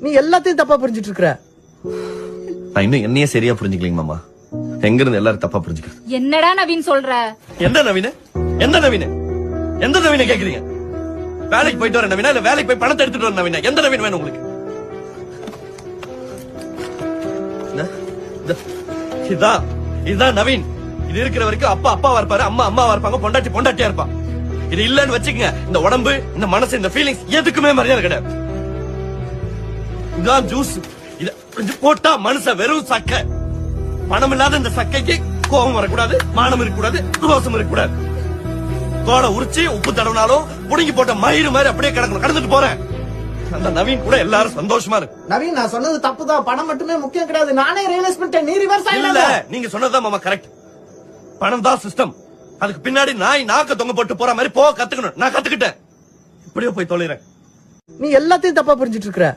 நீ எல்லாத்தையும் தப்பா புரிஞ்சிட்டு இருக்கிற. நான் இன்னும் என்னையே சரியா புரிஞ்சுக்கலீங்க மாமா. எங்க இருந்து எல்லாரும் தப்பா புரிஞ்சுக்கிறது. என்னடா நவீன் சொல்ற? எந்த நவீன? எந்த நவீன? எந்த நவீன கேக்குறீங்க? வேலைக்கு போயிட்டு வர நவீனா இல்ல வேலைக்கு போய் பணத்தை எடுத்துட்டு வர நவீனா? எந்த நவீன் வேணும் உங்களுக்கு? இதுதான் நவீன். இது இருக்கிற வரைக்கும் அப்பா அப்பாவா இருப்பாரு, அம்மா அம்மாவா இருப்பாங்க, பொண்டாட்டி பொண்டாட்டியா இருப்பா. இது இல்லன்னு வச்சுக்கங்க, இந்த உடம்பு, இந்த மனசு, இந்த ஃபீலிங்ஸ் எதுக்குமே மரியாதை கிடையாது. இதான் ஜூஸ். இத கொஞ்சம் போட்டா மனுஷன் வெறும் சக்கை. பணம் இல்லாத இந்த சக்கைக்கு கோபம் வரக்கூடாது, மானம் இருக்கக்கூடாது, ரோசம் இருக்கக்கூடாது. தோலை உரிச்சு உப்பு தடவினாலும் புடுங்கி போட்ட மயிறு மாதிரி அப்படியே கிடக்கணும். கடந்துட்டு போறேன். அந்த நவீன் கூட எல்லாரும் சந்தோஷமா இருக்கு. நவீன், நான் சொன்னது தப்புதான். பணம் மட்டுமே முக்கியம் கிடையாது. நானே ரியலைஸ் பண்ணிட்டேன். நீ ரிவர்ஸ் இல்ல, ஆயிடல. நீங்க சொன்னதுதான் மாமா கரெக்ட். பணம் தான் சிஸ்டம். அதுக்கு பின்னாடி நாய் நாக்க தொங்க போட்டு போற மாதிரி போக கத்துக்கணும். நான் கத்துக்கிட்டேன். இப்படியே போய் தொலைறேன். நீ எல்லாத்தையும் தப்பா புரிஞ்சிட்டு இருக்கிற.